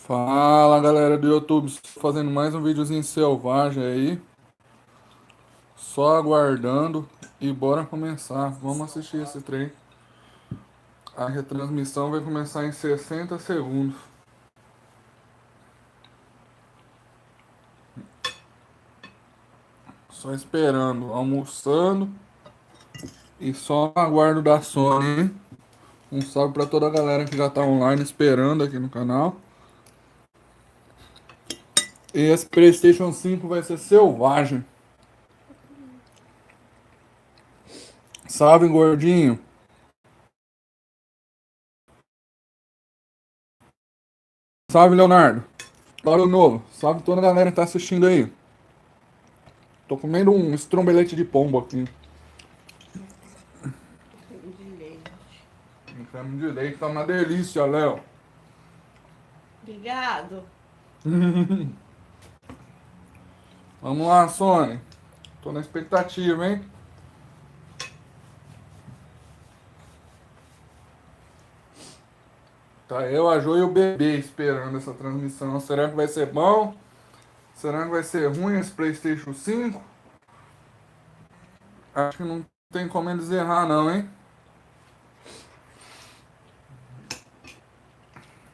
Fala galera do YouTube, fazendo mais um videozinho selvagem aí, só aguardando e bora começar. Vamos assistir esse trem. A retransmissão vai começar em 60 segundos. Só esperando, almoçando e só aguardo da Sony, hein? Um salve pra toda a galera que já tá online esperando aqui no canal. E esse PlayStation 5 vai ser selvagem. Salve, gordinho. Salve, Leonardo. Salve, novo. Salve toda a galera que tá assistindo aí. Tô comendo um estrombelete de pombo aqui. De leite. Um creme de leite tá uma delícia, Léo. Obrigado. Vamos lá, Sony. Tô na expectativa, hein? Tá eu, a Jo e o bebê esperando essa transmissão. Será que vai ser bom? Será que vai ser ruim esse PlayStation 5? Acho que não tem como eles errar, não, hein?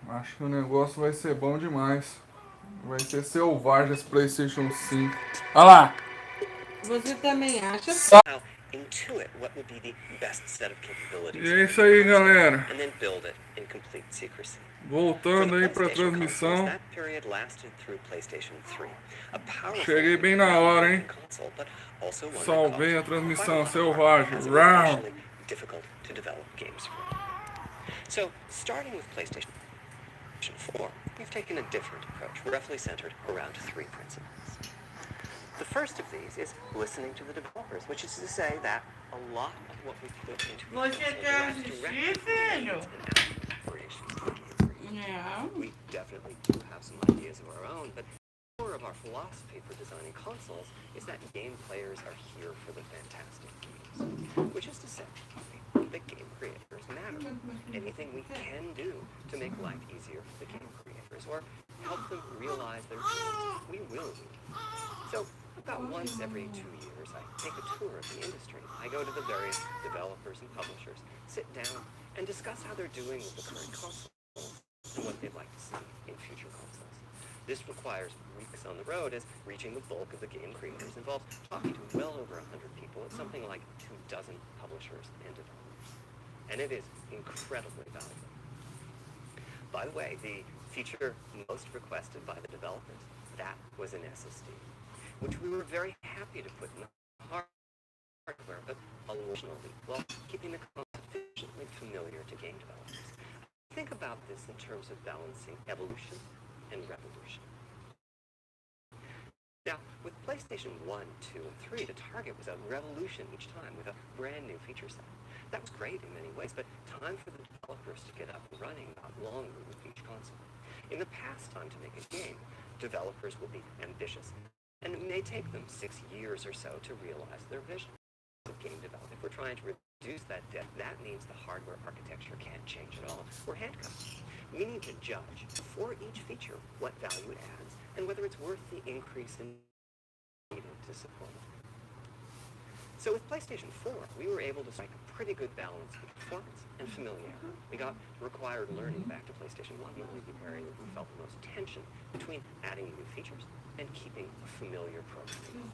Acho que o negócio vai ser bom demais. Vai ser selvagem esse PlayStation 5. Olha lá! Você também acha? Intuit what would be the best set of capabilities. E é isso aí, galera. And then build it in complete secrecy. Voltando aí pra PlayStation transmissão. consoles, that period lasted through PlayStation 3. A powerful Cheguei bem na hora, hein? console, but also one that Salvei a caused transmissão quite a lot of selvagem. harm, as it was Round. actually difficult to develop games for. So, starting with PlayStation 4, we've taken a different approach, roughly centered around three principles. The first of these is listening to the developers, which is to say that a lot of what we put into the Você console quer derives assistir, directly filho? from operations of the game creator. Não. We definitely do have some ideas of our own, but the core of our philosophy for designing consoles is that game players are here for the fantastic games. Which is to say, that game creators matter. Anything we can do to make life easier for the game creators or help them realize their dreams, we will do. So, about once every 2 years, I take a tour of the industry. I go to the various developers and publishers, sit down, and discuss how they're doing with the current consoles and what they'd like to see in future consoles. This requires weeks on the road as reaching the bulk of the game creators involves talking to well over 100 people at something like 24 publishers and developers. And it is incredibly valuable. By the way, the feature most requested by the developers, that was an SSD, which we were very happy to put in the hardware, but emotionally, while keeping the concept sufficiently familiar to game developers. Think about this in terms of balancing evolution and revolution. Now, with PlayStation 1, 2, and 3, the target was a revolution each time with a brand new feature set. That was great in many ways, but time for the developers to get up and running got longer with each console. In the past time to make a game, developers will be ambitious, and it may take them 6 years or so to realize their vision. Of game development, if we're trying to reduce that debt, that means the hardware architecture can't change at all. We're handcuffed. We need to judge for each feature what value it adds and whether it's worth the increase in needed to support it. So with PlayStation 4, we were able to strike a pretty good balance between performance and familiarity. We got required learning back to PlayStation 1, the only area that we felt the most tension between adding new features and keeping a familiar programming.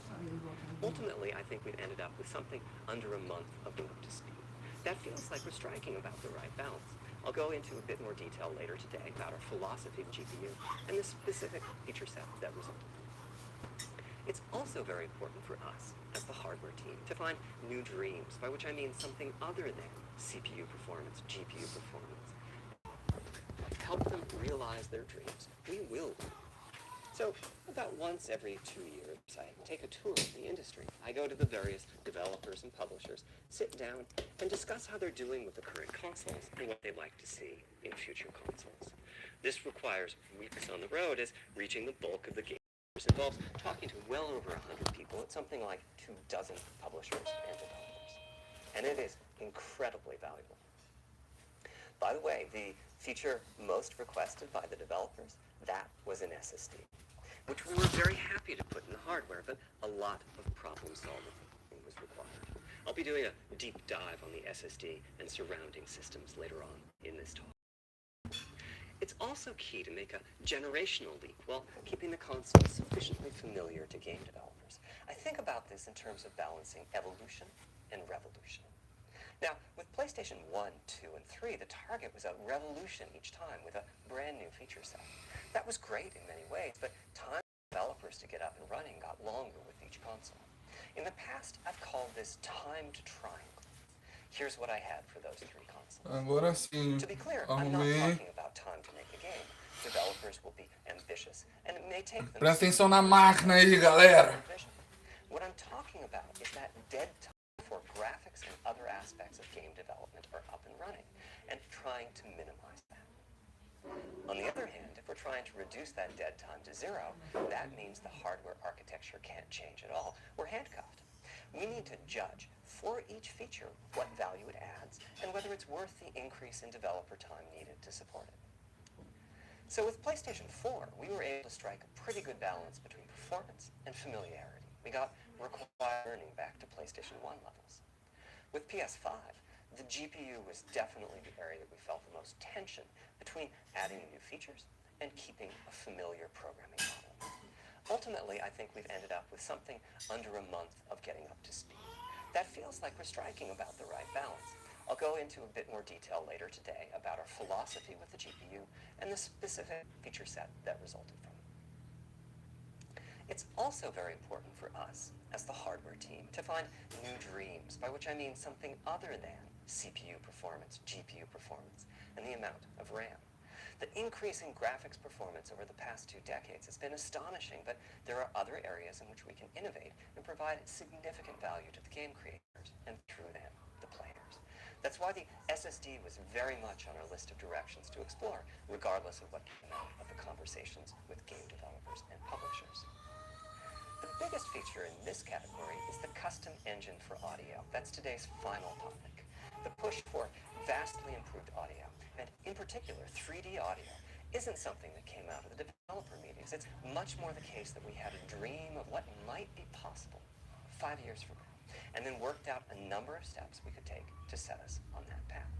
Ultimately, I think we've ended up with something under a month of being up to speed. That feels like we're striking about the right balance. I'll go into a bit more detail later today about our philosophy of GPU and the specific feature set that resulted. It's also very important for us, as the hardware team, to find new dreams, by which I mean something other than CPU performance, GPU performance. Help them realize their dreams. We will. So, about once every 2 years, I take a tour of the industry. I go to the various developers and publishers, sit down, and discuss how they're doing with the current consoles and what they'd like to see in future consoles. This requires weeks on the road as reaching the bulk of the game involves talking to well over 100 people at something like 24 publishers and developers. And it is incredibly valuable. By the way, the feature most requested by the developers, that was an SSD, which we were very happy to put in the hardware, but a lot of problem solving was required. I'll be doing a deep dive on the SSD and surrounding systems later on in this talk. It's also key to make a generational leap while keeping the console sufficiently familiar to game developers. I think about this in terms of balancing evolution and revolution. Now, with PlayStation 1, 2, and 3, the target was a revolution each time with a brand new feature set. That was great in many ways, but time for developers to get up and running got longer with each console. In the past, I've called this time to triangle. Here's what I had for those three consoles. Agora sim, To be clear, I'm not arrumei. talking about time to make a game. Developers will be ambitious, and it may take them... Presta atenção na máquina aí, galera. What I'm talking about is that dead time before graphics and other aspects of game development are up and running, and trying to minimize that. On the other hand, if we're trying to reduce that dead time to zero, that means the hardware architecture can't change at all. We're handcuffed. We need to judge for each feature what value it adds and whether it's worth the increase in developer time needed to support it. So with PlayStation 4, we were able to strike a pretty good balance between performance and familiarity. We got required learning back to PlayStation 1 levels. With PS5, the GPU was definitely the area that we felt the most tension between adding new features and keeping a familiar programming model. Ultimately, I think we've ended up with something under a month of getting up to speed. That feels like we're striking about the right balance. I'll go into a bit more detail later today about our philosophy with the GPU and the specific feature set that resulted from it. It's also very important for us, as the hardware team, to find new dreams, by which I mean something other than CPU performance, GPU performance, and the amount of RAM. The increase in graphics performance over the past 2 decades has been astonishing, but there are other areas in which we can innovate and provide significant value to the game creators and, through them, the players. That's why the SSD was very much on our list of directions to explore, regardless of what came out of the conversations with game developers and publishers. The biggest feature in this category is the custom engine for audio. That's today's final topic. The push for vastly improved audio, and in particular 3D audio, isn't something that came out of the developer meetings. It's much more the case that we had a dream of what might be possible 5 years from now, and then worked out a number of steps we could take to set us on that path.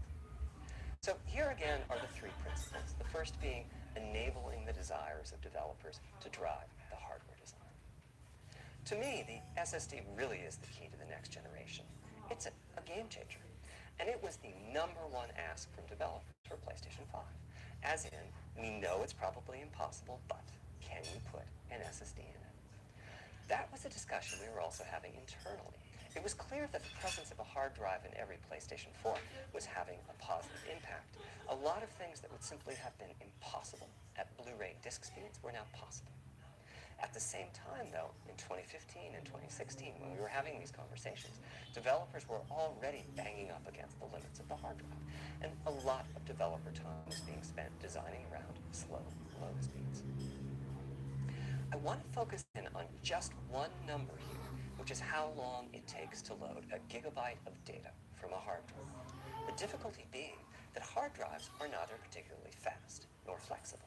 So here again are the 3 principles, the first being enabling the desires of developers to drive the hardware design. To me, the SSD really is the key to the next generation. It's a game changer. And it was the #1 ask from developers for PlayStation 5. As in, we know it's probably impossible, but can you put an SSD in it? That was a discussion we were also having internally. It was clear that the presence of a hard drive in every PlayStation 4 was having a positive impact. A lot of things that would simply have been impossible at Blu-ray disc speeds were now possible. At the same time, though, in 2015 and 2016, when we were having these conversations, developers were already banging up against the limits of the hard drive, and a lot of developer time was being spent designing around slow load speeds. I want to focus in on just one number here, which is how long it takes to load a gigabyte of data from a hard drive. The difficulty being that hard drives are neither particularly fast nor flexible.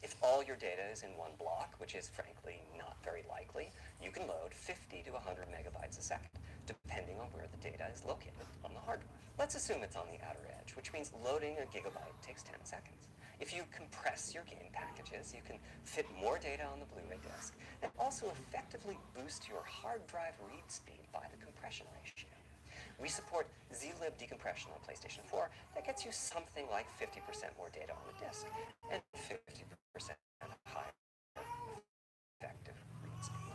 If all your data is in one block, which is frankly not very likely, you can load 50 to 100 megabytes a second, depending on where the data is located on the hard drive. Let's assume it's on the outer edge, which means loading a gigabyte takes 10 seconds. If you compress your game packages, you can fit more data on the Blu-ray disc and also effectively boost your hard drive read speed by the compression ratio. We support zlib decompression on PlayStation 4 that gets you something like 50% more data on the disc and 50% higher effective read speed.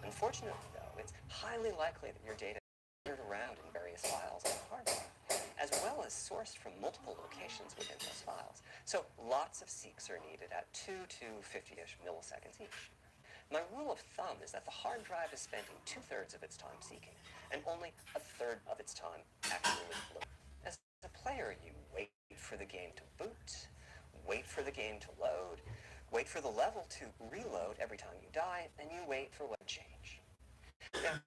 Unfortunately, though, it's highly likely that your data is scattered around in various files on the hard drive, as well as sourced from multiple locations within those files. So lots of seeks are needed at 2 to 50-ish milliseconds each. My rule of thumb is that the hard drive is spending 2/3 of its time seeking, and only 1/3 of its time actually loading. As a player, you wait for the game to boot, wait for the game to load, wait for the level to reload every time you die, and you wait for what to change. Now,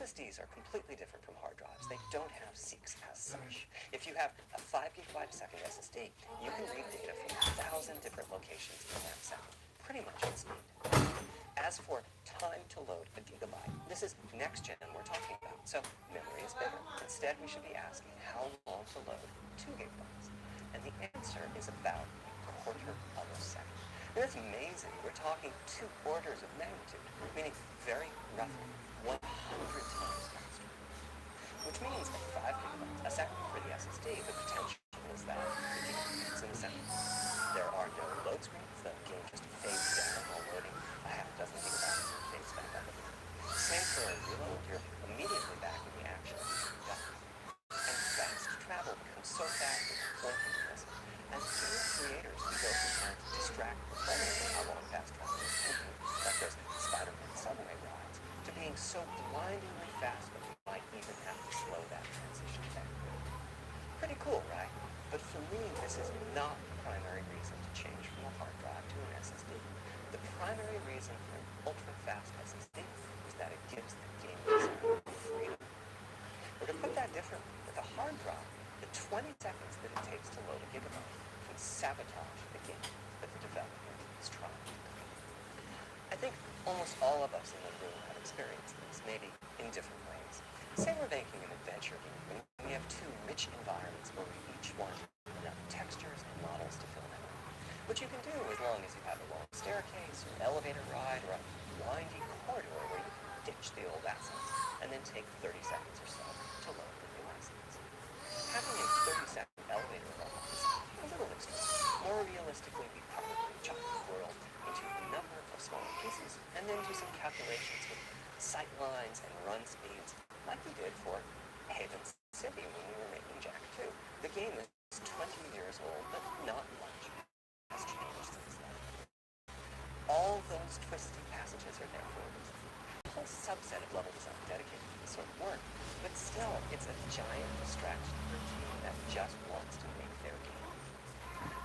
SSDs are completely different from hard drives. They don't have seeks as such. If you have a 5 gigabyte a second SSD, you can read data from 1,000 different locations in that second, pretty much at speed. As for time to load a gigabyte, this is next gen we're talking about, so memory is bigger. Instead, we should be asking how long to load 2 gigabytes. And the answer is about a quarter of a second. And that's amazing. We're talking 2 orders of magnitude, meaning very roughly 100 times faster. Which means at 5 gigabytes a second for the SSD, the potential is that the gigabytes in a second. There are no load screens. The game just fades down while loading a half dozen gigabytes and fades back up again. Same for a reload. You're immediately back in the action. And fast travel becomes so fast with pointlessness. As game creators, we go from trying to distract the player from how long fast travel is taking, like those Spider-Man subway rides, to being so blindingly fast that we might even have to slow that transition back. Pretty cool, right? But for me, this is not the primary reason to change from a hard drive to an SSD. The primary reason for an ultra-fast SSD is that it gives the game designer freedom. Or to put that differently, with a hard drive, the 20 seconds that it takes to load a gigabyte can sabotage the game that the developer is trying to create. I think almost all of us in the room have experienced this, maybe in different ways. Say we're making an adventure game, and we have 2 rich environments where we each want enough textures and models to fill them out. Which you can do as long as you have a long staircase, or elevator ride, or a windy corridor where you can ditch the old assets, and then take 30 seconds or so to load the new assets. Having a 30-second elevator level is a little extreme. More realistically, we probably chop the world into a number of smaller pieces, and then do some calculations with sight lines and run speeds, like we did for Haven City when we were making Jack 2. The game is 20 years old, but not much has changed since then. All those twisty passages are there for a reason. A whole subset of level design dedicated to this sort of work, but still, it's a giant distraction for a team that just wants to make their game.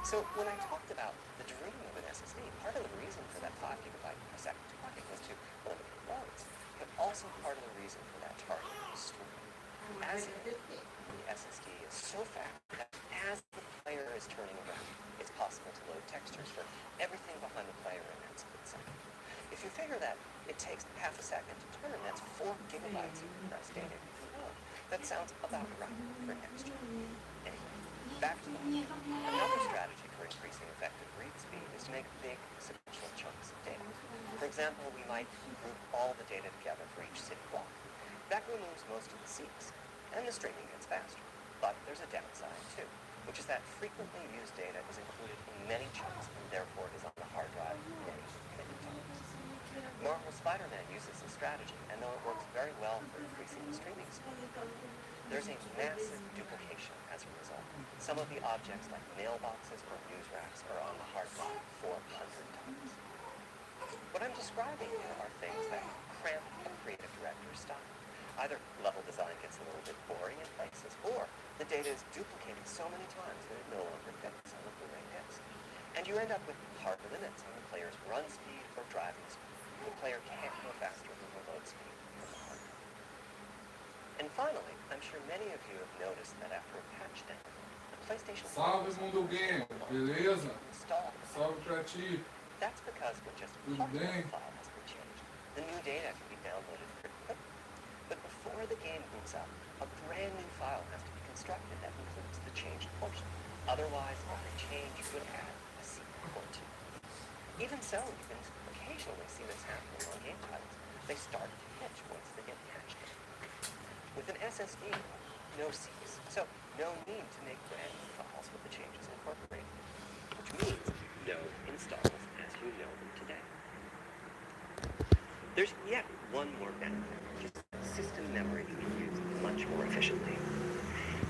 So when I talked about the dream of an SSD, part of the reason for that 5 gigabyte per second target was to limit loads, but also part of the reason for that target was streaming. As the SSD is so fast that as the player is turning around, it's possible to load textures for everything behind the player in that split second. If you figure that it takes half a second to turn, that's 4 gigabytes of compressed data you can load. That sounds about right for next gen. Anyway, back to the logic. Another strategy for increasing effective read speed is to make big sequential chunks of data. For example, we might group all the data together for each city block. That removes most of the seeks, and the streaming gets faster. But there's a downside too, which is that frequently used data is included in many chunks and therefore is on the hard drive many times. Marvel Spider-Man uses this strategy, and though it works very well for increasing the streaming speed, there's a massive duplication as a result. Some of the objects like mailboxes or news racks are on the hard drive 400 times. What I'm describing here are things that cramp a creative director's style. Either level design gets a little bit boring in places, or the data is duplicated so many times that it no longer fits on the Blu-ray disc. And you end up with hard limits on the player's run speed or driving speed. The player can't go faster than the load speed of the hard drive. And finally, I'm sure many of you have noticed that after a patch download, the PlayStation Salve Mundo Game, beleza? installed. Salve pra ti. That's because when just part of the file has been changed, the new data can be downloaded pretty quickly. But before the game boots up, a brand new file has to be constructed that includes the changed portion. Otherwise, every change would add a secret or 2. Even so, you can occasionally see this happening on game titles. They start to pitch once they get patched in. With an SSD, no seeks, so no need to make brand new files with the changes incorporated, which means no installs as you know them today. There's yet one more benefit, which is system memory can be used much more efficiently.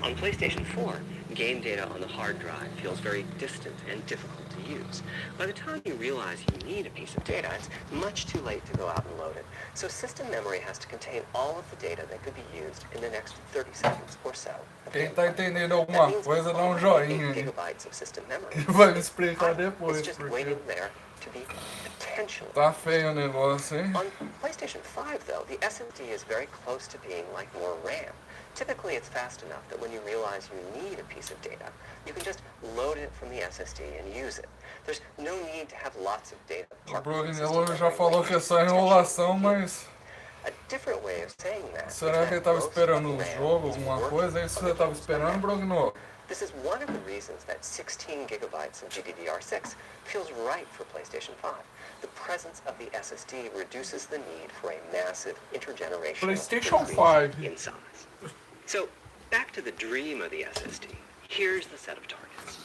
On PlayStation 4, game data on the hard drive feels very distant and difficult to use. By the time you realize you need a piece of data, it's much too late to go out and load it. So system memory has to contain all of the data that could be used in the next 30 seconds or so. Quem tá entendendo alguma coisa, dá um joinha aí. Gigabytes of system memory. Vai me explicar depois, It's just porque waiting there to be potentially. tá feio o negócio, hein? On PlayStation 5, though, the SSD is very close to being like more RAM. Typically, it's fast enough that when you realize you need a piece of data, you can just load it from the SSD and use it. There's no need to have lots of data. O Brugnello já falou que é só enrolação, mas... A different way of saying that. Será que ele tava esperando um jogo, alguma coisa? É isso que você tava esperando, Brugnello? This is one of the reasons that 16 gigabytes of GDDR6 feels right for PlayStation 5. The presence of the SSD reduces the need for a massive intergenerational PlayStation increase 5 in size. So, back to the dream of the SSD. Here's the set of targets.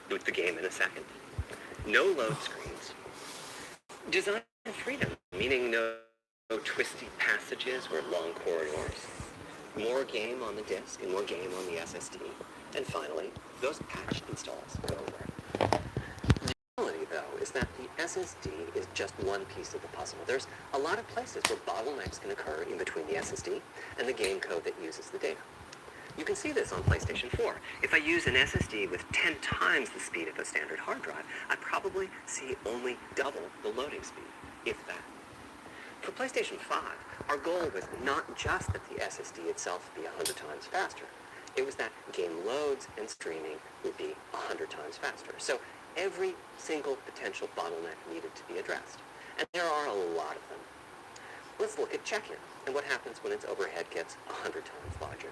Boot the game in a second. No load screens. Design freedom, meaning no twisty passages or long corridors. More game on the disk and more game on the SSD. And finally, those patch installs go away. The reality, though, is that the SSD is just one piece of the puzzle. There's a lot of places where bottlenecks can occur in between the SSD and the game code that uses the data. You can see this on PlayStation 4. If I use an SSD with 10 times the speed of a standard hard drive, I probably see only double the loading speed, if that. For PlayStation 5, our goal was not just that the SSD itself be 100 times faster. It was that game loads and streaming would be 100 times faster. So every single potential bottleneck needed to be addressed. And there are a lot of them. Let's look at check-in and what happens when its overhead gets 100 times larger.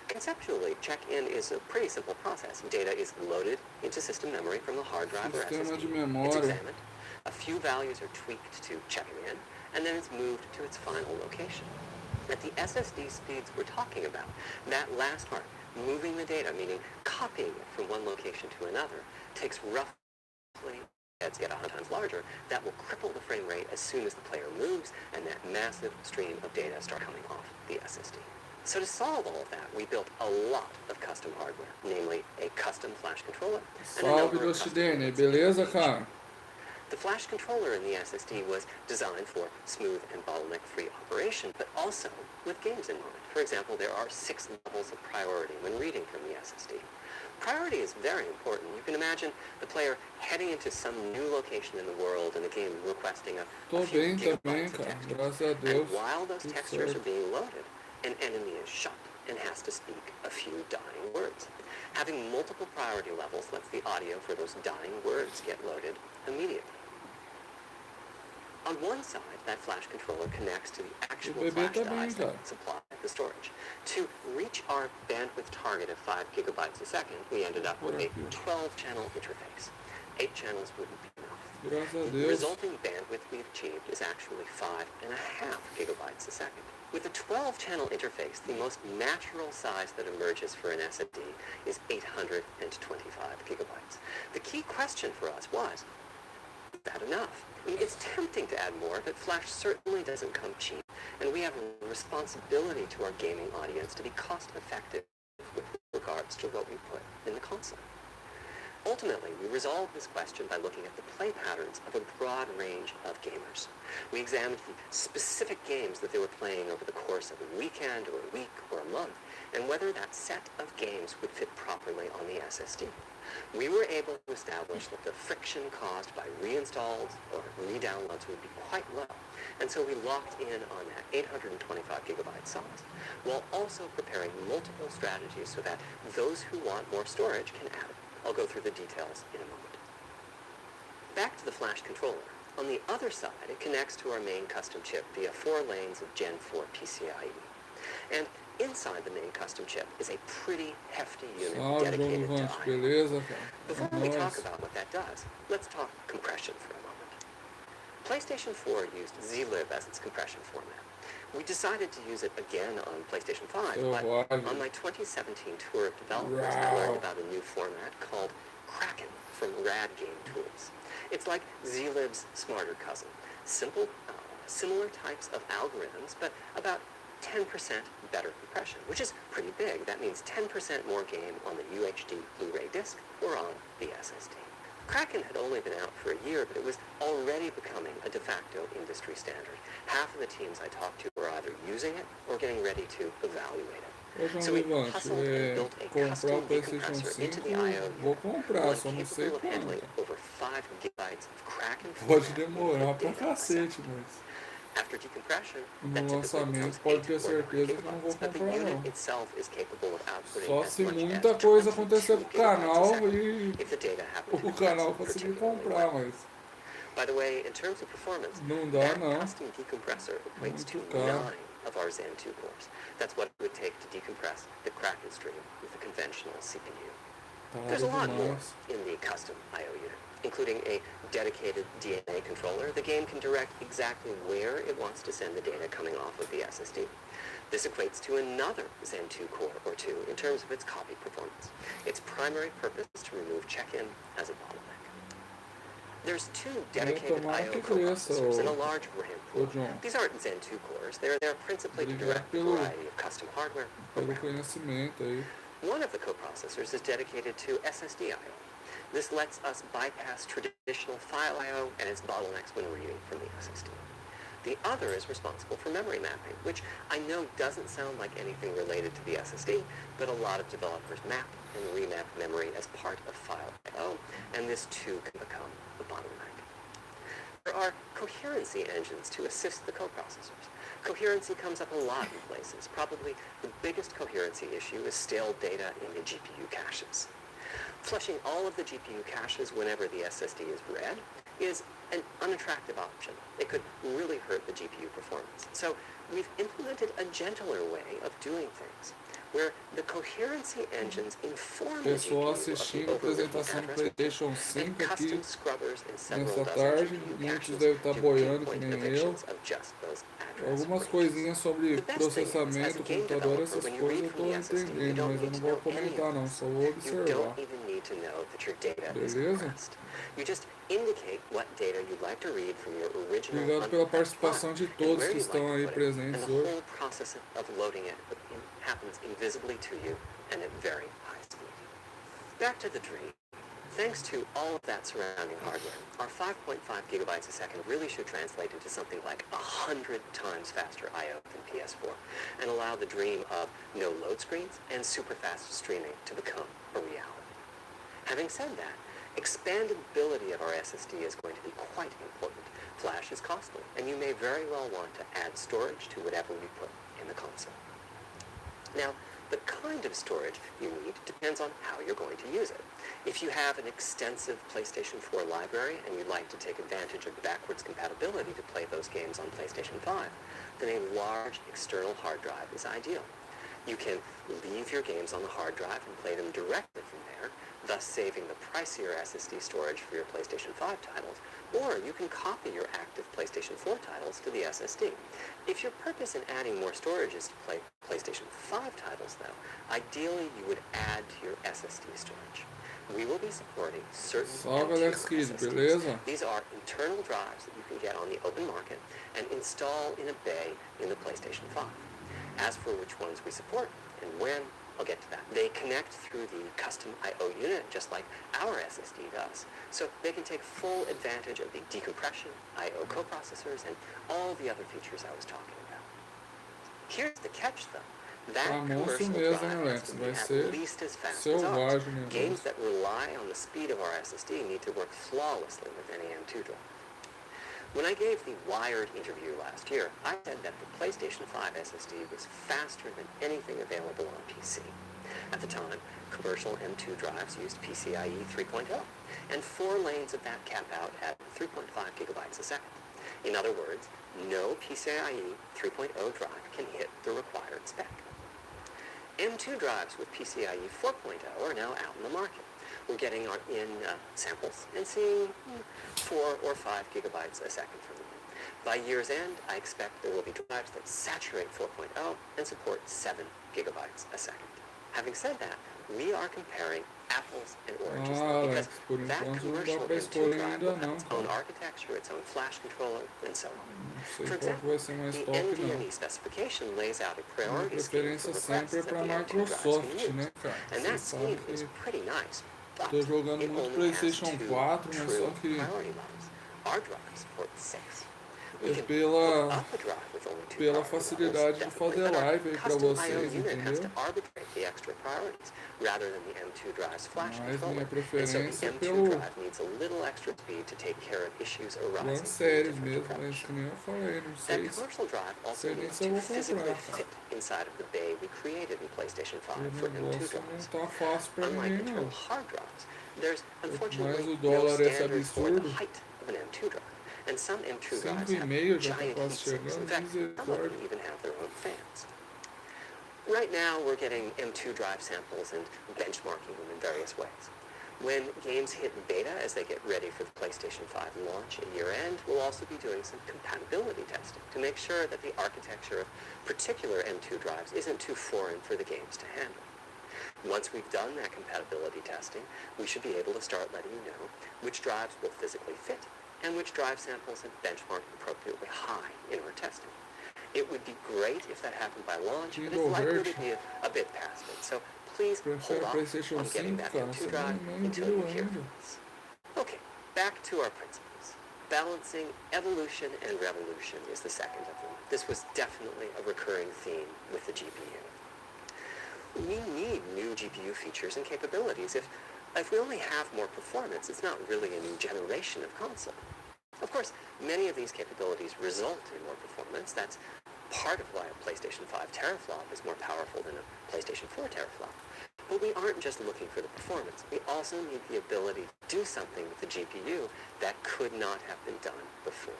Conceptually, check-in is a pretty simple process. Data is loaded into system memory from the hard drive or SSD. It's examined. A few values are tweaked to check it in, and then it's moved to its final location. At the SSD speeds we're talking about, that last part, moving the data, meaning copying it from one location to another, takes roughly, as get 100 times larger, that will cripple the frame rate as soon as the player moves and that massive stream of data start coming off the SSD. So to solve all of that, we built a lot of custom hardware, namely a custom flash controller and a Salve number do of custom Ocidente, beleza, cara? The flash controller in the SSD was designed for smooth and bottleneck-free operation, but also with games in mind. For example, there are 6 levels of priority when reading from the SSD. Priority is very important. You can imagine the player heading into some new location in the world and the game requesting a Tô few bem gigabytes também, of cara. texture. Graças a Deus. And while those Tudo textures certo. are being loaded, an enemy is shot and has to speak a few dying words. Having multiple priority levels lets the audio for those dying words get loaded immediately. On one side, that flash controller connects to the actual flash drives that supply the storage. To reach our bandwidth target of 5 gigabytes a second, we ended up with a 12-channel interface. 8 channels wouldn't be enough. Graças a The Deus. resulting bandwidth we've achieved is actually 5.5 gigabytes a second. With a 12-channel interface, the most natural size that emerges for an SSD is 825 gigabytes. The key question for us was, is that enough? I mean, it's tempting to add more, but flash certainly doesn't come cheap, and we have a responsibility to our gaming audience to be cost-effective with regards to what we put in the console. Ultimately, we resolved this question by looking at the play patterns of a broad range of gamers. We examined the specific games that they were playing over the course of a weekend or a week or a month, and whether that set of games would fit properly on the SSD. We were able to establish that the friction caused by reinstalls or re-downloads would be quite low, and so we locked in on that 825 gigabyte size, while also preparing multiple strategies so that those who want more storage can add it. I'll go through the details in a moment. Back to the flash controller. On the other side, it connects to our main custom chip via 4 lanes of Gen 4 PCIe. And inside the main custom chip is a pretty hefty unit Salve, dedicated to Vante, I/O. beleza, cara? Before É we talk nóis. about what that does, let's talk compression for a moment. PlayStation 4 used zlib as its compression format. We decided to use it again on PlayStation 5, but on my 2017 tour of developers, I learned about a new format called Kraken from Rad Game Tools. It's like zlib's smarter cousin. Simple, similar types of algorithms, but about 10% better compression, which is pretty big. That means 10% more game on the UHD Blu-ray disc or on the SSD. Kraken had only been out for a year, but it was already becoming a de facto industry standard. Half of the teams I talked to were either using it or getting ready to evaluate it. Ô, So we João Levante, hustled and built a comprar custom o PlayStation decompressor into 5, the I/O vou unit, comprar, one só não sei capable of handling quando. over 5 gigabytes of Kraken Pode format demorar pra data a second. cacete, mas After decompression, no that typically lançamento becomes pode 8 ter or 9 certeza que não vou gigabytes, but the comprar unit não. itself is capable of outputting Só as se much muita as coisa 22 acontecer com o gigabytes a canal second e if the data happened to o compress canal conseguir particularly comprar, well. mas By the way, in terms of performance, não dá that não. custom decompressor equates to Muito caro. 9 of our Zen 2 cores. That's what it would take to decompress the Kraken stream with a conventional CPU. There's a Caro lot more demais. in the custom I/O unit, including a dedicated DNA controller. The game can direct exactly where it wants to send the data coming off of the SSD. This equates to another Zen 2 core or two in terms of its copy performance. Its primary purpose is to remove check-in as a bottleneck. There's 2 dedicated tomara I/O que cresça, coprocessors and a large RAM pool. João. These aren't Zen 2 cores. They're principally to Obrigado direct a pelo, variety of custom hardware pelo around. conhecimento aí. One of the coprocessors is dedicated to SSD I/O. This lets us bypass traditional file I/O and its bottlenecks when reading from the SSD. The other is responsible for memory mapping, which I know doesn't sound like anything related to the SSD, but a lot of developers map and remap memory as part of file I/O, and this too can become a bottleneck. There are coherency engines to assist the coprocessors. Coherency comes up a lot in places. Probably the biggest coherency issue is stale data in the GPU caches. Flushing all of the GPU caches whenever the SSD is read is an unattractive option. It could really hurt the GPU performance. So we've implemented a gentler way of doing things, where the coherency engines inform the Pessoal GPU of the assistindo a overwritten apresentação do address range, PlayStation and 5 aqui custom scrubbers in several nessa dozen tarde. GPU Muitos caches devem estar do boiando que pinpoint nem eu. evictions of just those address Algumas ranges. coisinhas sobre The best thing is, as a processamento, game computador, developer, essas when you coisas read eu from estou the SSD, you entendendo, don't mas eu need não to vou know any comentar of não, this. só vou You observar. don't even need to know that your data is Beleza? compressed. You just indicate what data you'd like to read from your original Obrigado pela uncompressed participação file de and todos where que you'd like estão to aí put it, presentes and the hoje. whole process of loading it happens invisibly to you and at very high speed. Back to the dream. Thanks to all of that surrounding hardware, our 5.5 gigabytes a second really should translate into something like 100 times faster I/O than PS4 and allow the dream of no load screens and super fast streaming to become a reality. Having said that, expandability of our SSD is going to be quite important. Flash is costly, and you may very well want to add storage to whatever we put in the console. Now, the kind of storage you need depends on how you're going to use it. If you have an extensive PlayStation 4 library and you'd like to take advantage of backwards compatibility to play those games on PlayStation 5, then a large external hard drive is ideal. You can leave your games on the hard drive and play them directly from there, thus saving the pricier SSD storage for your PlayStation 5 titles, or you can copy your active PlayStation 4 titles to the SSD. If your purpose in adding more storage is to play PlayStation 5 titles, though, ideally you would add to your SSD storage. We will be supporting certain Salve, M2 Alex Kidd, SSDs. beleza? These are internal drives that you can get on the open market and install in a bay in the PlayStation 5. As for which ones we support and when, I'll get to that. They connect through the custom I/O unit just like our SSD does, so they can take full advantage of the decompression, I/O coprocessors, and all the other features I was talking about. Here's the catch, though. That Tá monstro commercial mesmo, hein, drive Alex? has to Vai be ser at least as fast as ours. selvagem o Games negócio. that rely on the speed of our SSD need to work flawlessly with any M2 drive. When I gave the Wired interview last year, I said that the PlayStation 5 SSD was faster than anything available on PC. At the time, commercial M2 drives used PCIe 3.0, and 4 lanes of that cap out at 3.5 gigabytes a second. In other words, no PCIe 3.0 drive can hit the required spec. M2 drives with PCIe 4.0 are now out in the market. We're getting in samples and seeing 4 or 5 gigabytes a second from them. By year's end, I expect there will be drives that saturate 4.0 and support 7 gigabytes a second. Having said that, we are comparing apples and oranges Ah, because Alex, por that enquanto não dá commercial pra M2 escolher drive ainda will have não, its own cara. architecture, its own flash controller, and so on. Não sei For qual que example, vai ser mais the top, não. NVMe specification lays out a Minha priority scheme for preferência sempre requests é that pra the M2 drives can Microsoft, use. né, cara? And Você that sabe scheme is que pretty nice, but tô jogando it muito only has PlayStation 2 4, mas só true que priority levels. Our drive supports 6. We é can pela, hook up a drive with only 2 pela priority facilidade levels, de definitely, fazer but our live aí pra custom I/O vocês, unit has entendeu? to arbitrate the extra priorities rather than the M2 drive's flash Mas minha controller. And so the preferência é M2 pelo drive needs a little extra speed to take care of issues plano arising from a séries different mesmo, mas approach. que nem eu falei, não That sei commercial drive also sei nem needs se eu to vou physically comprar, cara. fit inside of the bay we created in PlayStation 5 O for M2 negócio não drives. tá fácil pra Unlike ninguém, internal não. hard drives, there's Quanto mais unfortunately o no dólar esse standard for the absurdo, height of an M2 drive. And some M2 5 drives e have meio já tá giant quase heat sinks. In chegando, fact, some of them misericórdia. even have their own fans. Right now, we're getting M2 drive samples and benchmarking them in various ways. When games hit beta as they get ready for the PlayStation 5 launch at year-end, we'll also be doing some compatibility testing to make sure that the architecture of particular M2 drives isn't too foreign for the games to handle. Once we've done that compatibility testing, we should be able to start letting you know which drives will physically fit and which drive samples have benchmarked appropriately high in our testing. It would be great if that happened by launch, but it's likely to be a bit past it. So please hold off PlayStation on getting 5, that cara, M2 você drive nem until viu you hear ainda. from us. Okay, back to our principles. Balancing evolution and revolution is the second of them. This was definitely a recurring theme with the GPU. We need new GPU features and capabilities. If we only have more performance, it's not really a new generation of console. Of course, many of these capabilities result in more performance. That's part of why a PlayStation 5 teraflop is more powerful than a PlayStation 4 teraflop. But we aren't just looking for the performance. We also need the ability to do something with the GPU that could not have been done before.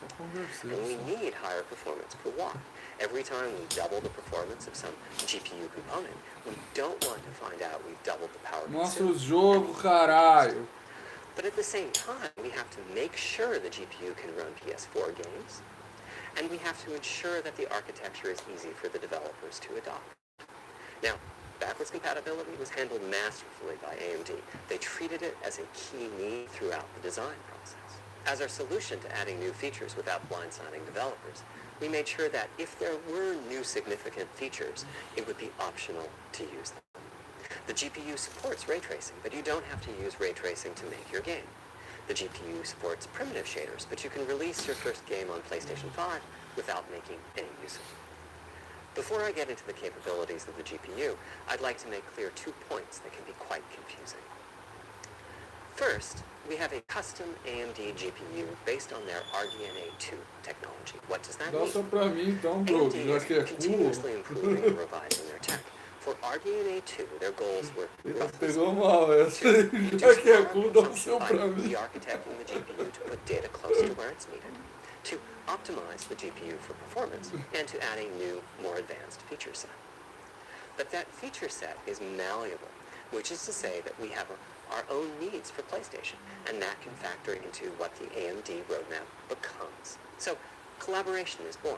Só conversei. And we Só. need higher performance per watt. Every time we double the performance of some GPU component, we don't want to find out we've doubled the power Mostra o consumed. jogo, caralho. But at the same time, we have to make sure the GPU can run PS4 games, and we have to ensure that the architecture is easy for the developers to adopt. Now, backwards compatibility was handled masterfully by AMD. They treated it as a key need throughout the design process. As our solution to adding new features without blindsiding developers, we made sure that if there were new significant features, it would be optional to use them. The GPU supports ray tracing, but you don't have to use ray tracing to make your game. The GPU supports primitive shaders, but you can release your first game on PlayStation 5 without making any use of them. Before I get into the capabilities of the GPU, I'd like to make clear 2 points that can be quite confusing. First, we have a custom AMD GPU based on their RDNA 2 technology. What does that Dá mean? só pra mim então, bro, AMD já is que é continuously cool. improving and revising their tech. For RDNA 2, their goals were roughly Pegou mal essa. to Já reduce que é power cool, dá o consumption seu by pra mim. re-architecting the GPU to put data close to where it's needed, to optimize the GPU for performance, and to add a new, more advanced feature set. But that feature set is malleable, which is to say that we have our own needs for PlayStation, and that can factor into what the AMD roadmap becomes. So collaboration is born.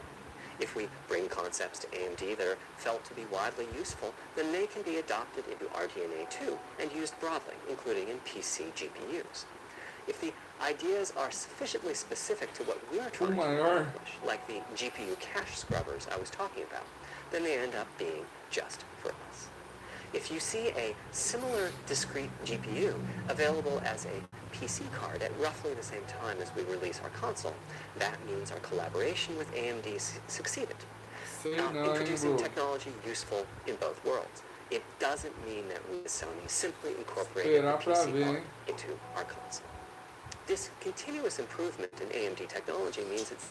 If we bring concepts to AMD that are felt to be widely useful, then they can be adopted into RDNA 2 and used broadly, including in PC GPUs. If the ideas are sufficiently specific to what we're trying to accomplish, like the GPU cache scrubbers I was talking about, then they end up being just for us. If you see a similar discrete GPU available as a PC card at roughly the same time as we release our console, that means our collaboration with AMD succeeded. Sei Now, não, hein, introducing bro. technology useful in both worlds. It doesn't mean that we as Sony simply incorporated the Esperar pra PC ver, part hein. into our console. This continuous improvement in AMD technology means it's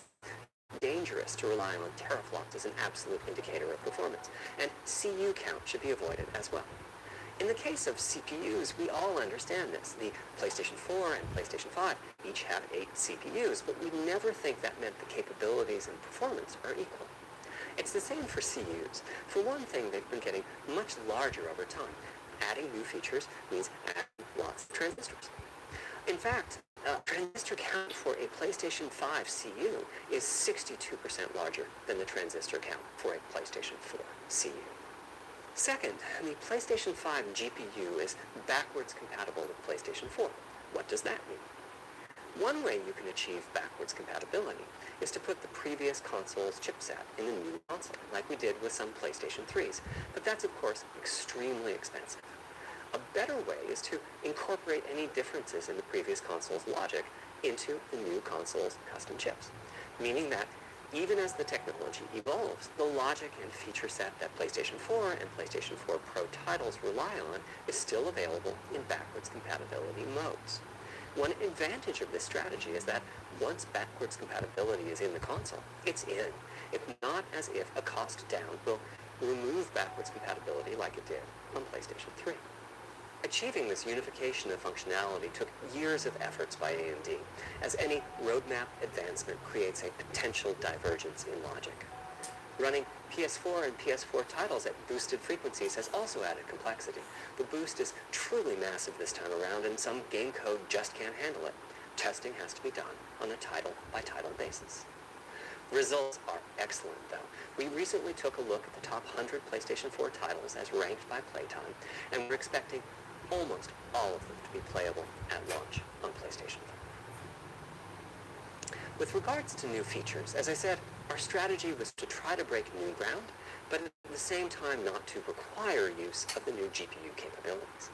dangerous to rely on teraflops as an absolute indicator of performance, and CU count should be avoided as well. In the case of CPUs, we all understand this. The PlayStation 4 and PlayStation 5 each have 8 CPUs, but we never think that meant the capabilities and performance are equal. It's the same for CUs. For one thing, they've been getting much larger over time. Adding new features means adding lots of transistors. In fact, transistor count for a PlayStation 5 CU is 62% larger than the transistor count for a PlayStation 4 CU. Second, the PlayStation 5 GPU is backwards compatible with PlayStation 4. What does that mean? One way you can achieve backwards compatibility is to put the previous console's chipset in the new console, like we did with some PlayStation 3s, but that's of course extremely expensive. A better way is to incorporate any differences in the previous console's logic into the new console's custom chips, meaning that even as the technology evolves, the logic and feature set that PlayStation 4 and PlayStation 4 Pro titles rely on is still available in backwards compatibility modes. One advantage of this strategy is that once backwards compatibility is in the console, it's in. It's not as if a cost down will remove backwards compatibility like it did on PlayStation 3. Achieving this unification of functionality took years of efforts by AMD, as any roadmap advancement creates a potential divergence in logic. Running PS4 and PS4 titles at boosted frequencies has also added complexity. The boost is truly massive this time around, and some game code just can't handle it. Testing has to be done on a title-by-title basis. Results are excellent, though. We recently took a look at the top 100 PlayStation 4 titles as ranked by playtime, and we're expecting almost all of them to be playable at launch on PlayStation 5. With regards to new features, as I said, our strategy was to try to break new ground, but at the same time not to require use of the new GPU capabilities.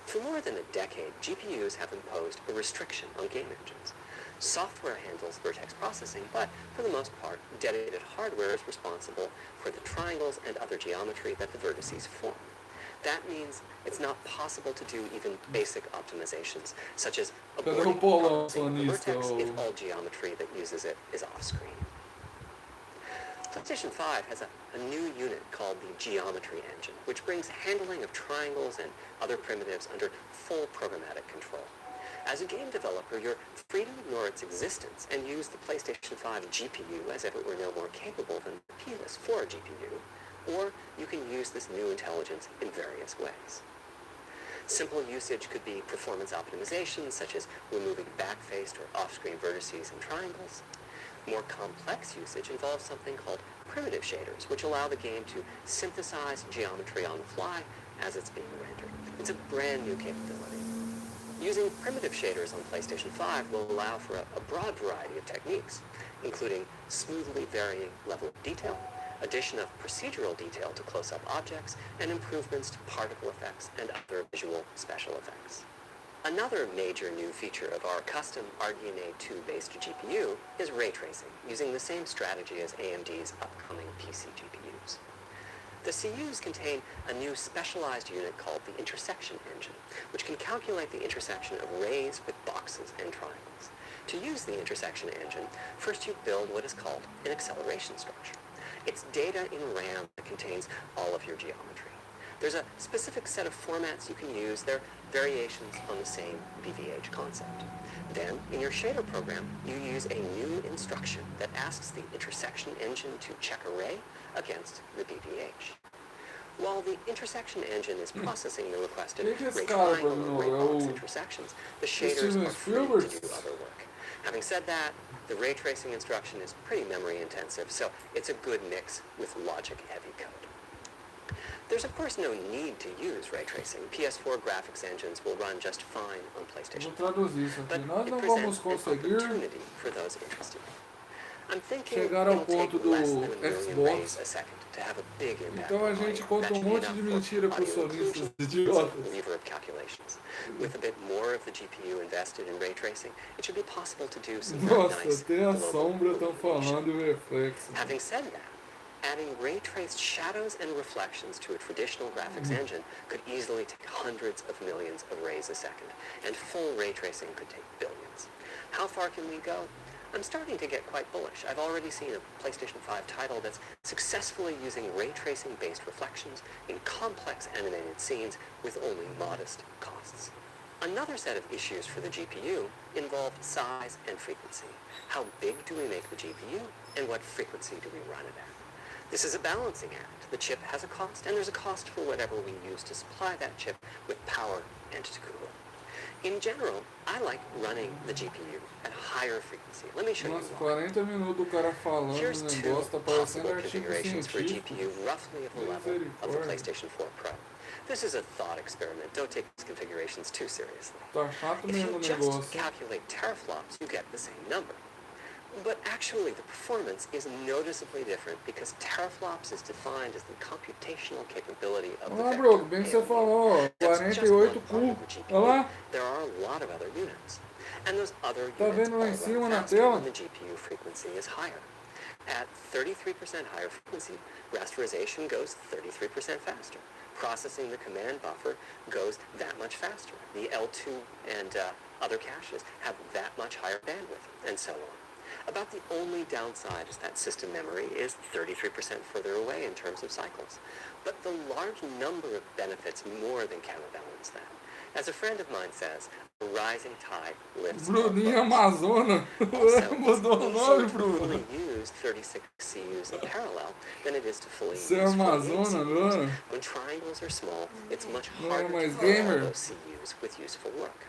For more than a decade, GPUs have imposed a restriction on game engines. Software handles vertex processing, but for the most part, dedicated hardware is responsible for the triangles and other geometry that the vertices form. That means it's not possible to do even basic optimizations, such as aborting processing the vertex if all geometry that uses it is off-screen. PlayStation 5 has a new unit called the Geometry Engine, which brings handling of triangles and other primitives under full programmatic control. As a game developer, you're free to ignore its existence and use the PlayStation 5 GPU as if it were no more capable than the PS4 GPU, or you can use this new intelligence in various ways. Simple usage could be performance optimization, such as removing backfaced or off-screen vertices and triangles. More complex usage involves something called primitive shaders, which allow the game to synthesize geometry on the fly as it's being rendered. It's a brand new capability. Using primitive shaders on PlayStation 5 will allow for a broad variety of techniques, including smoothly varying level of detail, addition of procedural detail to close-up objects, and improvements to particle effects and other visual special effects. Another major new feature of our custom RDNA 2-based GPU is ray tracing, using the same strategy as AMD's upcoming PC GPUs. The CUs contain a new specialized unit called the intersection engine, which can calculate the intersection of rays with boxes and triangles. To use the intersection engine, first you build what is called an acceleration structure. It's data in RAM that contains all of your geometry. There's a specific set of formats you can use. They're variations on the same BVH concept. Then, in your shader program, you use a new instruction that asks the intersection engine to check a ray against the BVH. While the intersection engine is processing the requested ray triangle and ray box intersections, the shaders are free to do other work. Having said that, the ray tracing instruction is pretty memory intensive, so it's a good mix with logic-heavy code. There's of course no need to use ray tracing. PS4 graphics engines will run just fine on PlayStation 4, but it presents an opportunity for those interested. I'm thinking it'll take less than a million rays a second to have a big impact on audio. That should be enough for audio inclusion and some lever of calculations. With a bit more of the GPU invested in ray tracing, it should be possible to do some nice global illumination. Having said that, adding ray-traced shadows and reflections to a traditional graphics engine could easily take hundreds of millions of rays a second, and full ray tracing could take billions. How far can we go? I'm starting to get quite bullish. I've already seen a PlayStation 5 title that's successfully using ray tracing-based reflections in complex animated scenes with only modest costs. Another set of issues for the GPU involved size and frequency. How big do we make the GPU, and what frequency do we run it at? This is a balancing act. The chip has a cost, and there's a cost for whatever we use to supply that chip with power and to cool it. In general, I like running the GPU at higher frequency. Let me show you Nossa, why. 40 minutos o cara falando Here's o two negócio, tá parecendo possible artigo configurations for a científico. GPU roughly at the level of the Misericórdia. PlayStation 4 Pro. This is a thought experiment. Don't take these configurations too seriously. Tá chato If mesmo you o just negócio. calculate teraflops, you get the same number. But actually, the performance is noticeably different because teraflops is defined as the computational capability of the Olha lá, vector bro, bem que você ALU. falou, ó, That's just one 48 part cu. of the GPU. Olha lá, There are a lot of other units. And those other tá units vendo lá all em cima run na faster tela? when the GPU frequency is higher. At 33% higher frequency, rasterization goes 33% faster. Processing the command buffer goes that much faster. The L2 and other caches have that much higher bandwidth, and so on. About the only downside is that system memory is 33% further away in terms of cycles. But the large number of benefits more than counterbalance that. As a friend of mine says, a rising tide lifts all Bruninho boats. Amazona. Also, it's Mudou o nome, easier to Bruno. fully use 36 CUs in parallel than it is to fully Você é use 48 Amazona CUs. agora? When triangles are small, it's much Não é harder to mais fill all gamer? those CUs with useful work.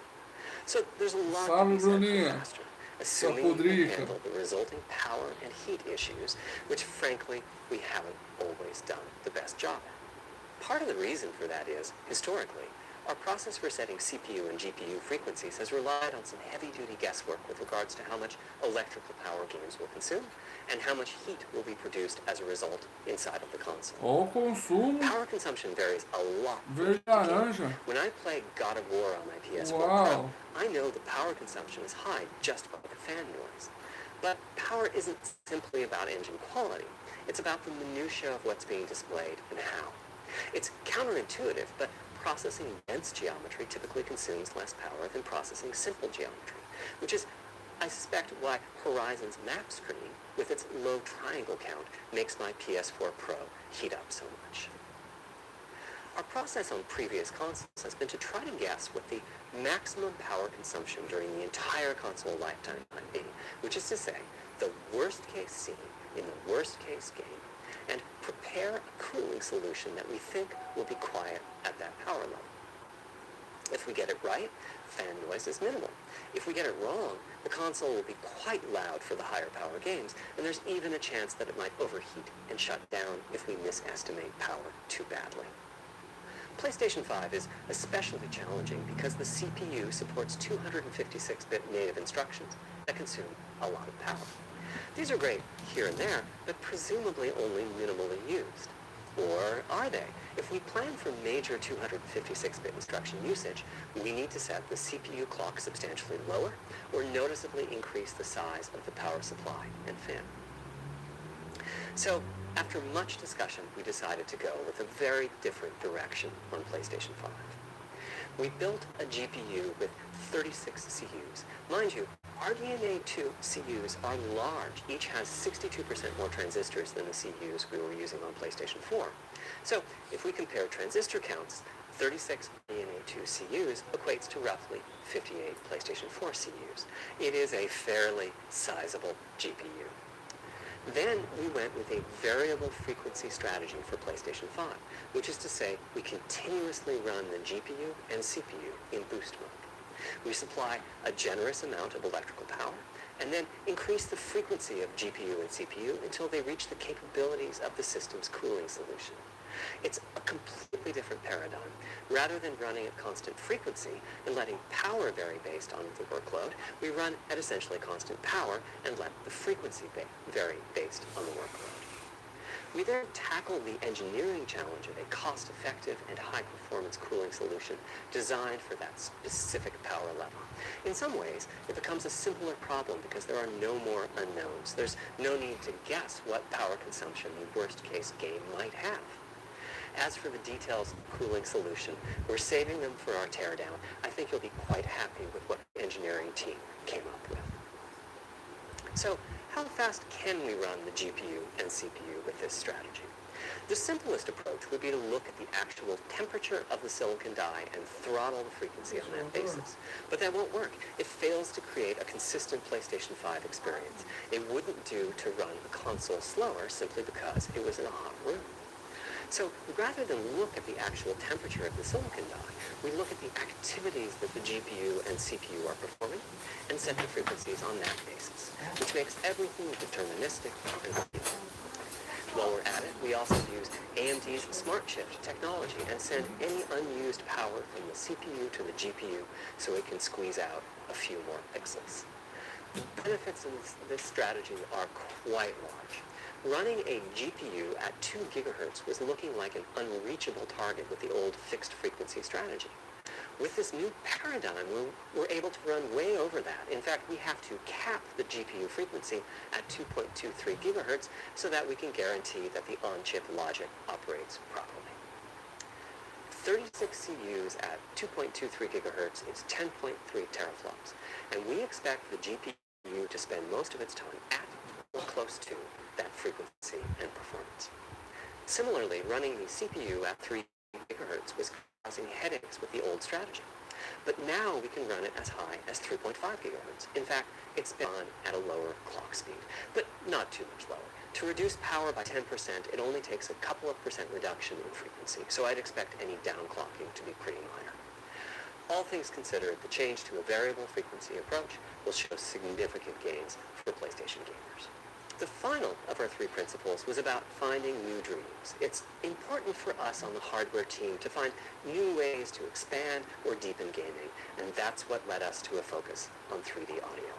So there's a lot to Salve, be said for Bruninha. faster, assuming you can podrica. handle the resulting power and heat issues, which frankly we haven't always done the best job at. Part of the reason for that is, historically, our process for setting CPU and GPU frequencies has relied on some heavy-duty guesswork with regards to how much electrical power games will consume and how much heat will be produced as a result inside of the console. Ó o consumo Power consumption varies a lot. from verde game to game. laranja. When I play God of War on my PS4 Wow. Pro, I know the power consumption is high just by the fan noise. But power isn't simply about engine quality. It's about the minutiae of what's being displayed and how. It's counterintuitive, but processing dense geometry typically consumes less power than processing simple geometry, which is, I suspect, why Horizon's map screen, with its low triangle count, makes my PS4 Pro heat up so much. Our process on previous consoles has been to try to guess what the maximum power consumption during the entire console lifetime might be, which is to say, the worst case scene in the worst case game, and prepare a cooling solution that we think will be quiet at that power level. If we get it right, fan noise is minimal. If we get it wrong, the console will be quite loud for the higher power games, and there's even a chance that it might overheat and shut down if we misestimate power too badly. PlayStation 5 is especially challenging because the CPU supports 256-bit native instructions that consume a lot of power. These are great here and there, but presumably only minimally used. Or are they? If we plan for major 256-bit instruction usage, we need to set the CPU clock substantially lower or noticeably increase the size of the power supply and fan. So, after much discussion, we decided to go with a very different direction on PlayStation 5. We built a GPU with 36 CUs. Mind you, RDNA 2 CUs are large. Each has 62% more transistors than the CUs we were using on PlayStation 4. So, if we compare transistor counts, 36 RDNA 2 CUs equates to roughly 58 PlayStation 4 CUs. It is a fairly sizable GPU. Then we went with a variable frequency strategy for PlayStation 5, which is to say we continuously run the GPU and CPU in boost mode. We supply a generous amount of electrical power and then increase the frequency of GPU and CPU until they reach the capabilities of the system's cooling solution. It's a completely different paradigm. Rather than running at constant frequency and letting power vary based on the workload, we run at essentially constant power and let the frequency vary based on the workload. We then tackle the engineering challenge of a cost-effective and high-performance cooling solution designed for that specific power level. In some ways, it becomes a simpler problem because there are no more unknowns. There's no need to guess what power consumption the worst-case game might have. As for the details of the cooling solution, we're saving them for our teardown. I think you'll be quite happy with what the engineering team came up with. So, how fast can we run the GPU and CPU with this strategy? The simplest approach would be to look at the actual temperature of the silicon die and throttle the frequency on that basis. But that won't work. It fails to create a consistent PlayStation 5 experience. It wouldn't do to run the console slower simply because it was in a hot room. So rather than look at the actual temperature of the silicon die, we look at the activities that the GPU and CPU are performing and set the frequencies on that basis, which makes everything deterministic and repeatable. While we're at it, we also use AMD's Smart Shift technology and send any unused power from the CPU to the GPU so it can squeeze out a few more pixels. The benefits of this strategy are quite large. Running a GPU at 2 gigahertz was looking like an unreachable target with the old fixed frequency strategy. With this new paradigm, we're able to run way over that. In fact, we have to cap the GPU frequency at 2.23 gigahertz so that we can guarantee that the on-chip logic operates properly. 36 CUs at 2.23 gigahertz is 10.3 teraflops, and we expect the GPU to spend most of its time at or close to that frequency and performance. Similarly, running the CPU at 3 gigahertz was causing headaches with the old strategy. But now we can run it as high as 3.5 gigahertz. In fact, it's been on at a lower clock speed, but not too much lower. To reduce power by 10%, it only takes a couple of percent reduction in frequency, so I'd expect any downclocking to be pretty minor. All things considered, the change to a variable frequency approach will show significant gains for PlayStation gamers. The final of our 3 principles was about finding new dreams. It's important for us on the hardware team to find new ways to expand or deepen gaming, and that's what led us to a focus on 3D audio.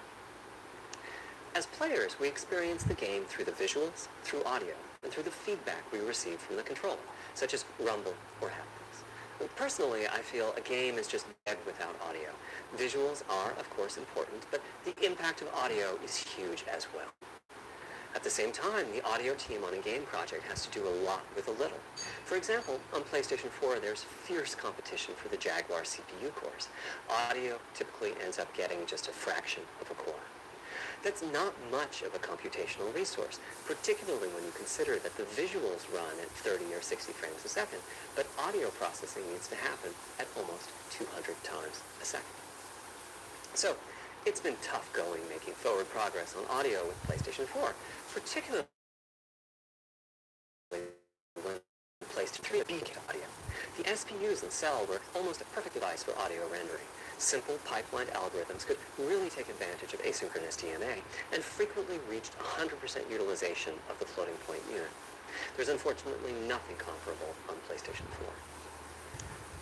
As players, we experience the game through the visuals, through audio, and through the feedback we receive from the controller, such as rumble or haptics. Personally, I feel a game is just dead without audio. Visuals are, of course, important, but the impact of audio is huge as well. At the same time, the audio team on a game project has to do a lot with a little. For example, on PlayStation 4, there's fierce competition for the Jaguar CPU cores. Audio typically ends up getting just a fraction of a core. That's not much of a computational resource, particularly when you consider that the visuals run at 30 or 60 frames a second, but audio processing needs to happen at almost 200 times a second. So, it's been tough going making forward progress on audio with PlayStation 4, particularly when PlayStation 3 beat audio. The SPUs in Cell were almost a perfect device for audio rendering. Simple pipelined algorithms could really take advantage of asynchronous DMA and frequently reached 100% utilization of the floating point unit. There's unfortunately nothing comparable on PlayStation 4.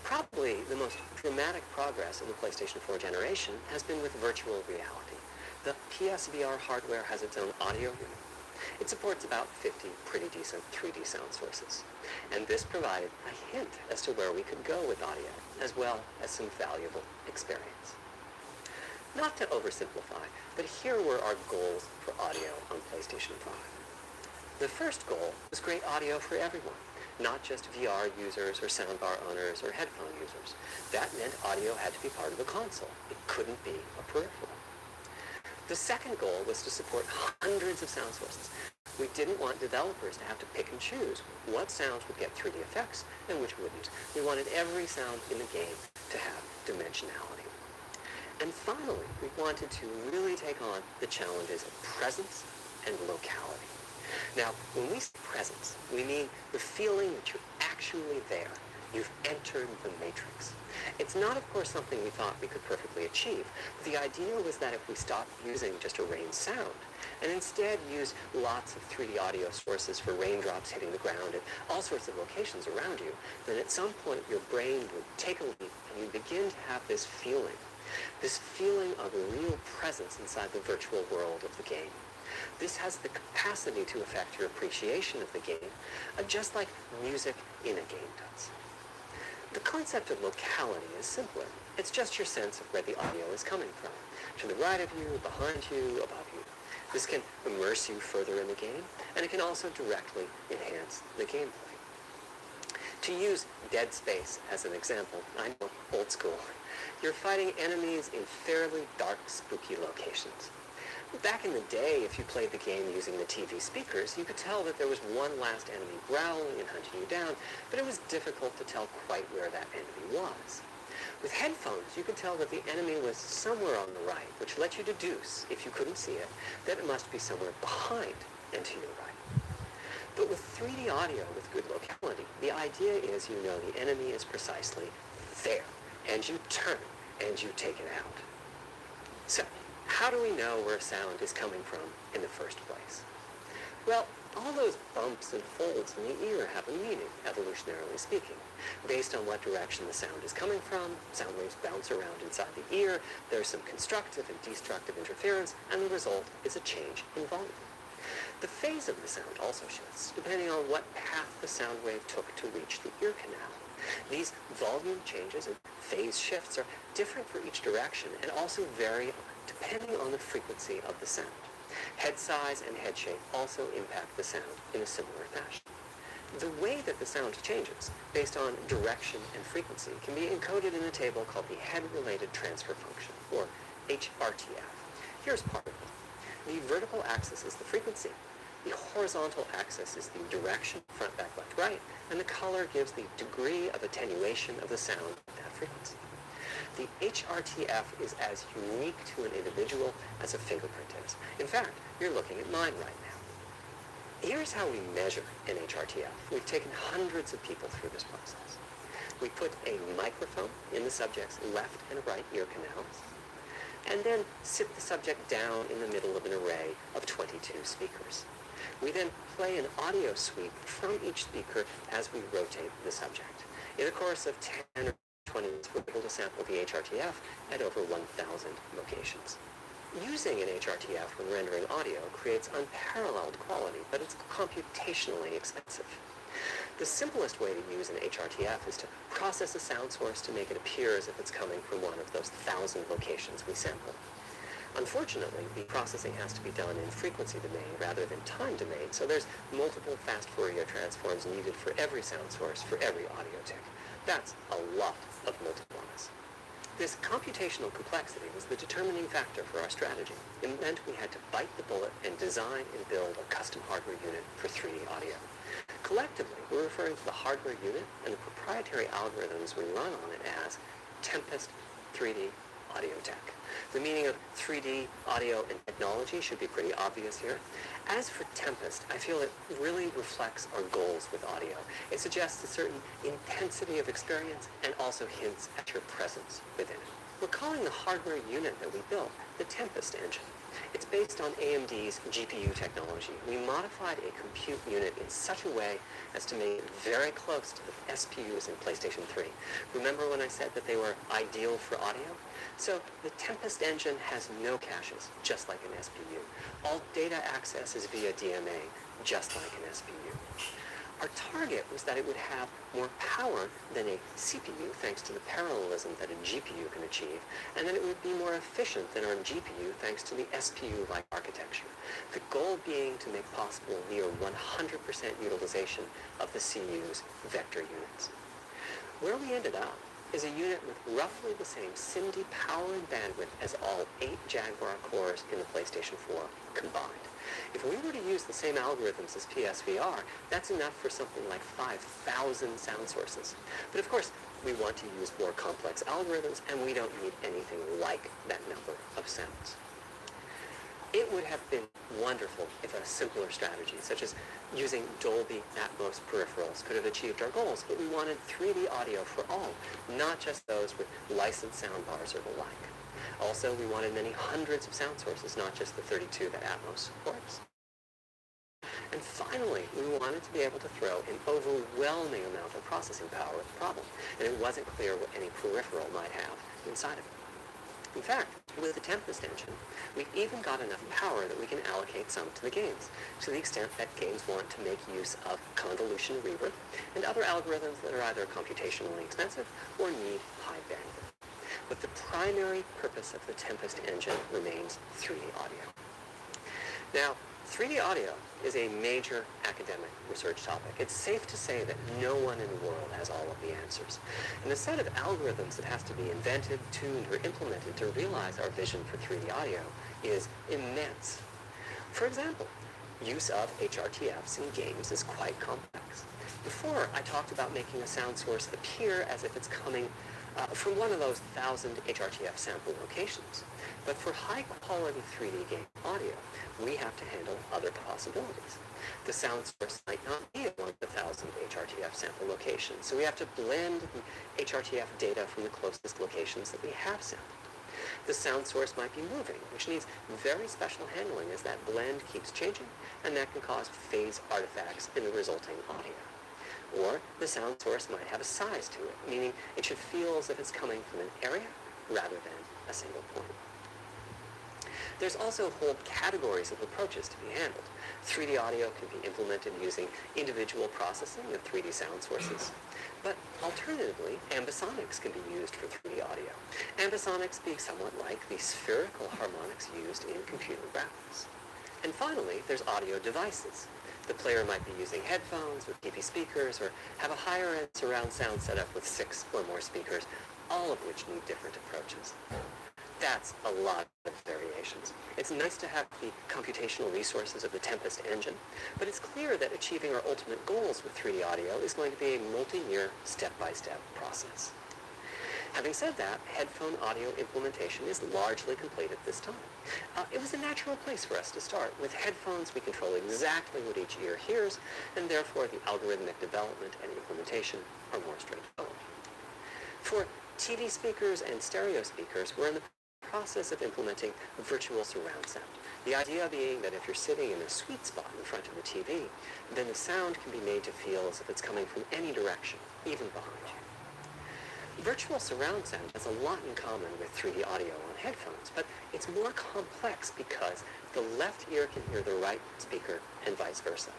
Probably the most dramatic progress in the PlayStation 4 generation has been with virtual reality. The PSVR hardware has its own audio unit. It supports about 50 pretty decent 3D sound sources. And this provided a hint as to where we could go with audio, as well as some valuable experience. Not to oversimplify, but here were our goals for audio on PlayStation 5. The first goal was great audio for everyone, not just VR users or soundbar owners or headphone users. That meant audio had to be part of the console. It couldn't be a peripheral. The second goal was to support hundreds of sound sources. We didn't want developers to have to pick and choose what sounds would get 3D effects and which wouldn't. We wanted every sound in the game to have dimensionality. And finally, we wanted to really take on the challenges of presence and locality. Now, when we say presence, we mean the feeling that you're actually there. You've entered the matrix. It's not, of course, something we thought we could perfectly achieve. The idea was that if we stopped using just a rain sound and instead used lots of 3D audio sources for raindrops hitting the ground at all sorts of locations around you, then at some point your brain would take a leap and you begin to have this feeling of a real presence inside the virtual world of the game. This has the capacity to affect your appreciation of the game, just like music in a game does. The concept of locality is simpler. It's just your sense of where the audio is coming from. To the right of you, behind you, above you. This can immerse you further in the game, and it can also directly enhance the gameplay. To use Dead Space as an example, I know, old school. You're fighting enemies in fairly dark, spooky locations. Back in the day, if you played the game using the TV speakers, you could tell that there was one last enemy growling and hunting you down, but it was difficult to tell quite where that enemy was. With headphones, you could tell that the enemy was somewhere on the right, which let you deduce, if you couldn't see it, that it must be somewhere behind and to your right. But with 3D audio with good locality, the idea is you know the enemy is precisely there, and you turn, and you take it out. So, how do we know where sound is coming from in the first place? Well, all those bumps and folds in the ear have a meaning, evolutionarily speaking. Based on what direction the sound is coming from, sound waves bounce around inside the ear, there's some constructive and destructive interference, and the result is a change in volume. The phase of the sound also shifts, depending on what path the sound wave took to reach the ear canal. These volume changes and phase shifts are different for each direction and also vary depending on the frequency of the sound. Head size and head shape also impact the sound in a similar fashion. The way that the sound changes, based on direction and frequency, can be encoded in a table called the Head-Related Transfer Function, or HRTF. Here's part of it. The vertical axis is the frequency. The horizontal axis is the direction, front, back, left, right, and the color gives the degree of attenuation of the sound at that frequency. The HRTF is as unique to an individual as a fingerprint is. In fact, you're looking at mine right now. Here's how we measure an HRTF. We've taken hundreds of people through this process. We put a microphone in the subject's left and right ear canals, and then sit the subject down in the middle of an array of 22 speakers. We then play an audio sweep from each speaker as we rotate the subject. In the course of 10 or 20 minutes, we're able to sample the HRTF at over 1,000 locations. Using an HRTF when rendering audio creates unparalleled quality, but it's computationally expensive. The simplest way to use an HRTF is to process a sound source to make it appear as if it's coming from one of those 1,000 locations we sample. Unfortunately, the processing has to be done in frequency domain rather than time domain, so there's multiple fast Fourier transforms needed for every sound source for every audio tick. That's a lot of multiplies. This computational complexity was the determining factor for our strategy. It meant we had to bite the bullet and design and build a custom hardware unit for 3D audio. Collectively, we're referring to the hardware unit and the proprietary algorithms we run on it as Tempest 3D Audio Tech. The meaning of 3D audio and technology should be pretty obvious here. As for Tempest, I feel it really reflects our goals with audio. It suggests a certain intensity of experience and also hints at your presence within it. We're calling the hardware unit that we built the Tempest engine. It's based on AMD's GPU technology. We modified a compute unit in such a way as to make it very close to the SPUs in PlayStation 3. Remember when I said that they were ideal for audio? So the Tempest engine has no caches, just like an SPU. All data access is via DMA, just like an SPU. Our target was that it would have more power than a CPU thanks to the parallelism that a GPU can achieve, and that it would be more efficient than our GPU thanks to the SPU-like architecture. The goal being to make possible near 100% utilization of the CU's vector units. Where we ended up is a unit with roughly the same SIMD power and bandwidth as all 8 Jaguar cores in the PlayStation 4 combined. If we were to use the same algorithms as PSVR, that's enough for something like 5,000 sound sources. But of course, we want to use more complex algorithms, and we don't need anything like that number of sounds. It would have been wonderful if a simpler strategy, such as using Dolby Atmos peripherals, could have achieved our goals, but we wanted 3D audio for all, not just those with licensed soundbars or the like. Also, we wanted many hundreds of sound sources, not just the 32 that Atmos supports. And finally, we wanted to be able to throw an overwhelming amount of processing power at the problem, and it wasn't clear what any peripheral might have inside of it. In fact, with the Tempest engine, we've even got enough power that we can allocate some to the games, to the extent that games want to make use of convolution rework and other algorithms that are either computationally expensive or need high bandwidth. But the primary purpose of the Tempest engine remains 3D audio. Now, 3D audio is a major academic research topic. It's safe to say that no one in the world has all of the answers. And the set of algorithms that has to be invented, tuned, or implemented to realize our vision for 3D audio is immense. For example, use of HRTFs in games is quite complex. Before, I talked about making a sound source appear as if it's coming from one of those 1,000 HRTF sample locations. But for high-quality 3D game audio, we have to handle other possibilities. The sound source might not be at one of the 1,000 HRTF sample locations, so we have to blend the HRTF data from the closest locations that we have sampled. The sound source might be moving, which needs very special handling as that blend keeps changing, and that can cause phase artifacts in the resulting audio. Or the sound source might have a size to it, meaning it should feel as if it's coming from an area rather than a single point. There's also whole categories of approaches to be handled. 3D audio can be implemented using individual processing of 3D sound sources. But alternatively, ambisonics can be used for 3D audio. Ambisonics being somewhat like the spherical harmonics used in computer graphics. And finally, there's audio devices. The player might be using headphones with PP speakers or have a higher-end surround sound setup with 6 or more speakers, all of which need different approaches. That's a lot of variations. It's nice to have the computational resources of the Tempest engine, but it's clear that achieving our ultimate goals with 3D audio is going to be a multi-year, step-by-step process. Having said that, headphone audio implementation is largely complete at this time. It was a natural place for us to start. With headphones, we control exactly what each ear hears, and therefore the algorithmic development and implementation are more straightforward. For TV speakers and stereo speakers, we're in the process of implementing virtual surround sound. The idea being that if you're sitting in a sweet spot in front of the TV, then the sound can be made to feel as if it's coming from any direction, even behind you. Virtual surround sound has a lot in common with 3D audio on headphones, but it's more complex because the left ear can hear the right speaker and vice versa.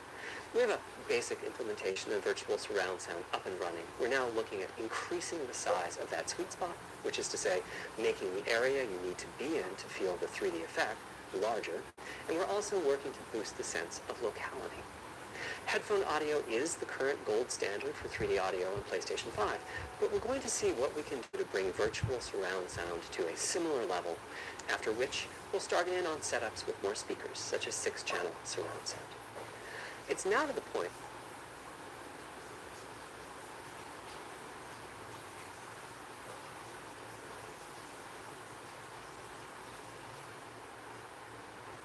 We have a basic implementation of virtual surround sound up and running. We're now looking at increasing the size of that sweet spot, which is to say, making the area you need to be in to feel the 3D effect larger, and we're also working to boost the sense of locality. Headphone audio is the current gold standard for 3D audio on PlayStation 5, but we're going to see what we can do to bring virtual surround sound to a similar level, after which we'll start in on setups with more speakers, such as 6-channel surround sound. It's now to the point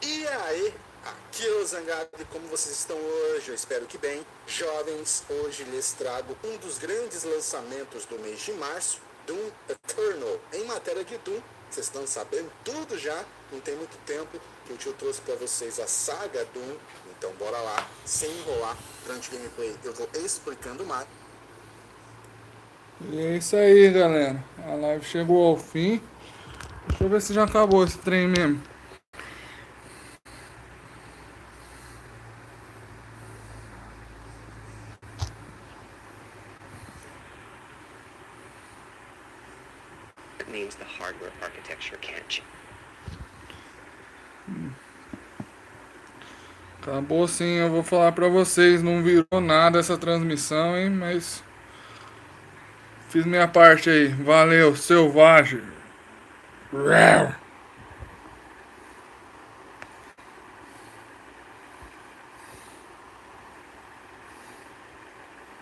E aí, aqui é o Zangado e como vocês estão hoje? Eu espero que bem. Jovens, hoje lhes trago um dos grandes lançamentos do mês de março, Doom Eternal. Em matéria de Doom, vocês estão sabendo tudo já, não tem muito tempo que o tio trouxe para vocês a saga Doom. Então bora lá, sem enrolar, durante o gameplay eu vou explicando mais. E é isso aí, galera. A live chegou ao fim. Deixa eu ver se já acabou esse trem mesmo. It means the hardware architecture can't change. Acabou sim, eu vou falar pra vocês. Não virou nada essa transmissão, hein? Mas fiz minha parte aí. Valeu, selvagem. Rau.